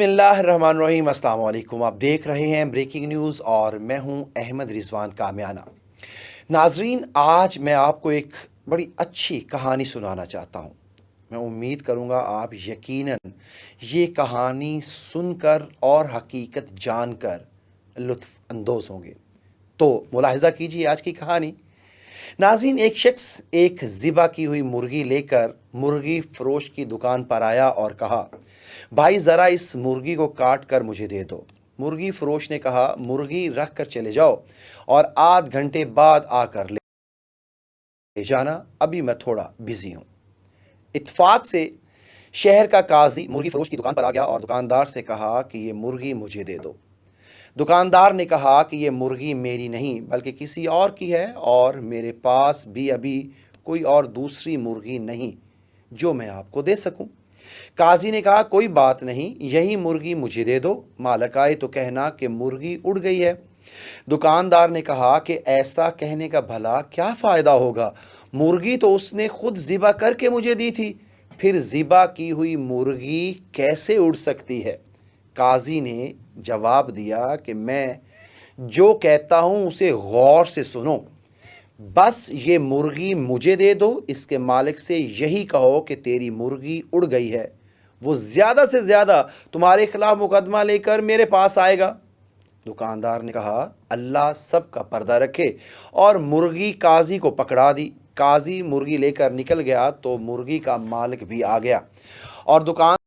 बिस्मिल्लाहिर्रहमानिर्रहीम। अस्सलाम वालेकुम। आप देख रहे हैं ब्रेकिंग न्यूज़ और मैं हूं अहमद रिजवान कामियाना। नाजरीन, आज मैं आपको एक बड़ी अच्छी कहानी सुनाना चाहता हूं। मैं उम्मीद करूंगा आप यकीनन ये कहानी सुनकर और हकीकत जानकर लुत्फ़ अंदोज़ होंगे। तो मुलाहिज़ा कीजिए आज की कहानी। नाज़रीन, एक शख्स एक ज़िबा की हुई मुर्गी लेकर मुर्गी फ़रोश की दुकान पर आया और कहा, भाई ज़रा इस मुर्गी को काट कर मुझे दे दो। मुर्गी फ़रोश ने कहा, मुर्गी रख कर चले जाओ और आध घंटे बाद आकर ले जाना, अभी मैं थोड़ा बिज़ी हूँ। इत्तेफाक से शहर का काजी मुर्गी फ़रोश की दुकान पर आ गया और दुकानदार से कहा कि ये मुर्गी मुझे दे दो। दुकानदार ने कहा कि ये मुर्गी मेरी नहीं बल्कि किसी और की है और मेरे पास भी अभी कोई और दूसरी मुर्गी नहीं जो मैं आपको दे सकूं। काजी ने कहा, कोई बात नहीं, यही मुर्गी मुझे दे दो, मालिक आए तो कहना कि मुर्गी उड़ गई है। दुकानदार ने कहा कि ऐसा कहने का भला क्या फ़ायदा होगा, मुर्गी तो उसने खुद ज़िबा करके मुझे दी थी, फिर ज़िबा की हुई मुर्गी कैसे उड़ सकती है। काजी ने जवाब दिया कि मैं जो कहता हूँ उसे गौर से सुनो। बस ये मुर्गी मुझे दे दो, इसके मालिक से यही कहो कि तेरी मुर्गी उड़ गई है, वो ज़्यादा से ज़्यादा तुम्हारे खिलाफ मुकदमा लेकर मेरे पास आएगा। दुकानदार ने कहा, अल्लाह सब का पर्दा रखे, और मुर्गी काजी को पकड़ा दी। काजी मुर्गी लेकर निकल गया तो मुर्गी का मालिक भी आ गया और दुकानदार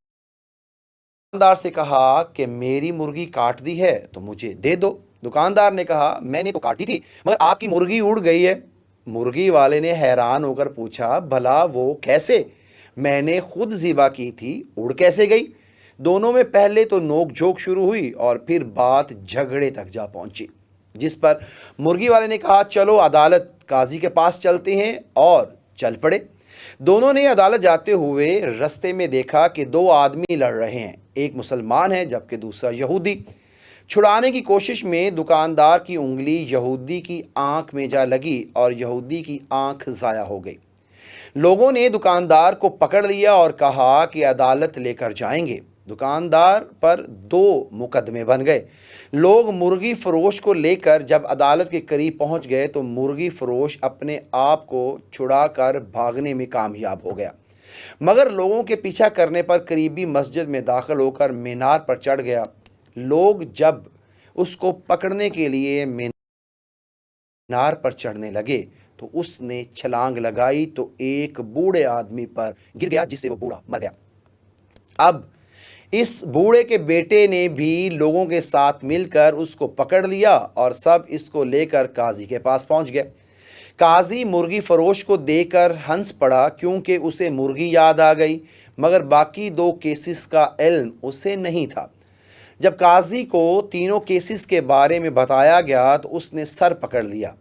से कहा कि मेरी मुर्गी काट दी है तो मुझे दे दो। दुकानदार ने कहा, मैंने तो काटी थी मगर आपकी मुर्गी उड़ गई है। मुर्गी वाले ने हैरान होकर पूछा, भला वो कैसे? मैंने खुद ज़िबा की थी, उड़ कैसे गई? दोनों में पहले तो नोक झोंक शुरू हुई और फिर बात झगड़े तक जा पहुंची, जिस पर मुर्गी वाले ने कहा, चलो अदालत, काजी के पास चलते हैं, और चल पड़े। दोनों ने अदालत जाते हुए रास्ते में देखा कि दो आदमी लड़ रहे हैं, एक मुसलमान है जबकि दूसरा यहूदी। छुड़ाने की कोशिश में दुकानदार की उंगली यहूदी की आंख में जा लगी और यहूदी की आंख ज़ाया हो गई। लोगों ने दुकानदार को पकड़ लिया और कहा कि अदालत लेकर जाएंगे। दुकानदार पर दो मुकदमे बन गए। लोग मुर्गी फरोश को लेकर जब अदालत के करीब पहुंच गए तो मुर्गी फरोश अपने आप को छुड़ाकर भागने में कामयाब हो गया, मगर लोगों के पीछा करने पर करीबी मस्जिद में दाखिल होकर मीनार पर चढ़ गया। लोग जब उसको पकड़ने के लिए मीनार पर चढ़ने लगे तो उसने छलांग लगाई तो एक बूढ़े आदमी पर गिर गया, जिससे वो बूढ़ा मर गया। अब इस बूढ़े के बेटे ने भी लोगों के साथ मिलकर उसको पकड़ लिया और सब इसको लेकर काजी के पास पहुंच गए। काजी मुर्गी फरोश को देखकर हंस पड़ा क्योंकि उसे मुर्गी याद आ गई, मगर बाकी दो केसेस का इल्म उसे नहीं था। जब काजी को तीनों केसेस के बारे में बताया गया तो उसने सर पकड़ लिया।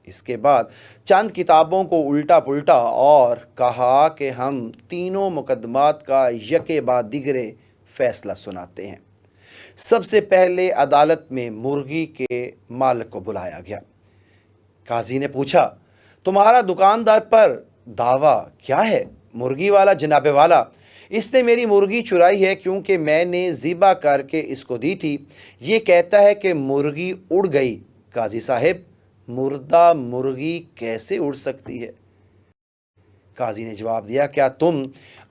इसके बाद चंद किताबों को उल्टा पुल्टा और कहा कि हम तीनों मुकदमात का यके बाद दिगरे फैसला सुनाते हैं। सबसे पहले अदालत में मुर्गी के मालिक को बुलाया गया। काजी ने पूछा, तुम्हारा दुकानदार पर दावा क्या है? मुर्गी वाला, जनाबे वाला, इसने मेरी मुर्गी चुराई है क्योंकि मैंने ज़िबा करके इसको दी थी। ये कहता है कि मुर्गी उड़ गई। काजी साहब, मुर्दा मुर्गी कैसे उड़ सकती है? काजी ने जवाब दिया, क्या तुम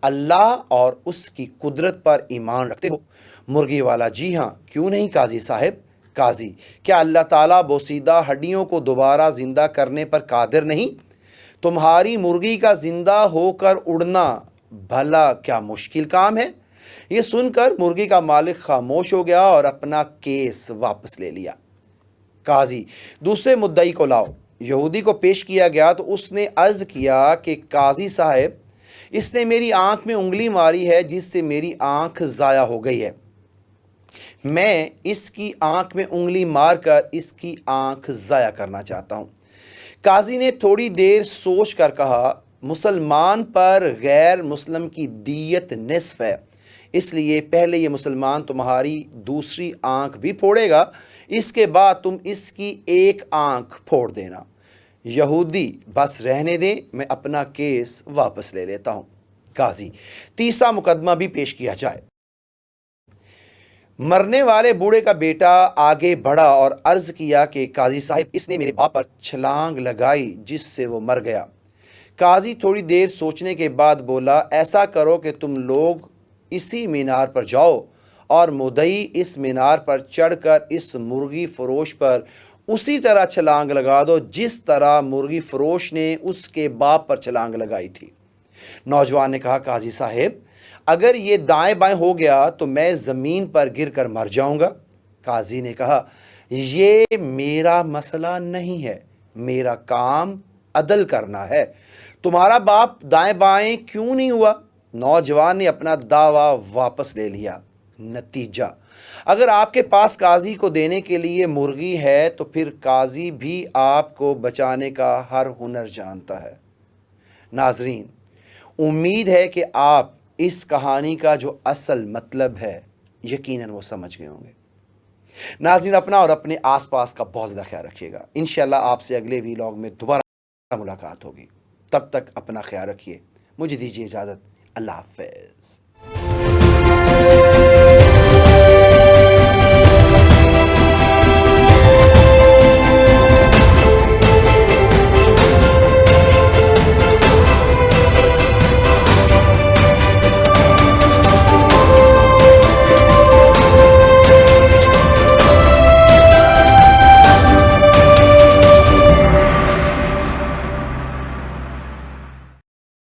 अल्लाह और उसकी कुदरत पर ईमान रखते हो? मुर्गी वाला, जी हाँ, क्यों नहीं काजी साहब। काजी, क्या अल्लाह ताला बोसीदा हड्डियों को दोबारा जिंदा करने पर कादिर नहीं? तुम्हारी मुर्गी का जिंदा होकर उड़ना भला क्या मुश्किल काम है? ये सुनकर मुर्गी का मालिक खामोश हो गया और अपना केस वापस ले लिया। काजी, दूसरे मुद्दई को लाओ। यहूदी को पेश किया गया तो उसने अर्ज किया कि काजी साहब, इसने मेरी आंख में उंगली मारी है जिससे मेरी आंख ज़ाया हो गई है। मैं इसकी आंख में उंगली मारकर इसकी आंख ज़ाया करना चाहता हूँ। काजी ने थोड़ी देर सोच कर कहा, मुसलमान पर गैर मुस्लिम की दियत निस्फ है, इसलिए पहले ये मुसलमान तुम्हारी दूसरी आंख भी फोड़ेगा, इसके बाद तुम इसकी एक आंख फोड़ देना। यहूदी, बस रहने दें, मैं अपना केस वापस ले लेता हूँ। काजी, तीसरा मुकदमा भी पेश किया जाए। مرنے والے بوڑھے کا بیٹا آگے بڑھا اور عرض کیا کہ قاضی صاحب اس نے میرے باپ پر چھلانگ لگائی جس سے وہ مر گیا۔ قاضی تھوڑی دیر سوچنے کے بعد بولا، ایسا کرو کہ تم لوگ اسی مینار پر جاؤ اور مدعی اس مینار پر چڑھ کر اس مرغی فروش پر اسی طرح چھلانگ لگا دو جس طرح مرغی فروش نے اس کے باپ پر چھلانگ لگائی تھی۔ نوجوان نے کہا، قاضی صاحب اگر یہ دائیں بائیں ہو گیا تو میں زمین پر گر کر مر جاؤں گا۔ قاضی نے کہا، یہ میرا مسئلہ نہیں ہے، میرا کام عدل کرنا ہے، تمہارا باپ دائیں بائیں کیوں نہیں ہوا؟ نوجوان نے اپنا دعویٰ واپس لے لیا۔ نتیجہ، اگر آپ کے پاس قاضی کو دینے کے لیے مرغی ہے تو پھر قاضی بھی آپ کو بچانے کا ہر ہنر جانتا ہے۔ ناظرین، امید ہے کہ آپ اس کہانی کا جو اصل مطلب ہے یقیناً وہ سمجھ گئے ہوں گے۔ ناظرین، اپنا اور اپنے آس پاس کا بہت زیادہ خیال رکھیے گا۔ انشاءاللہ آپ سے اگلے ویلاگ میں دوبارہ ملاقات ہوگی۔ تب تک اپنا خیال رکھیے۔ مجھے دیجیے اجازت۔ اللہ حافظ۔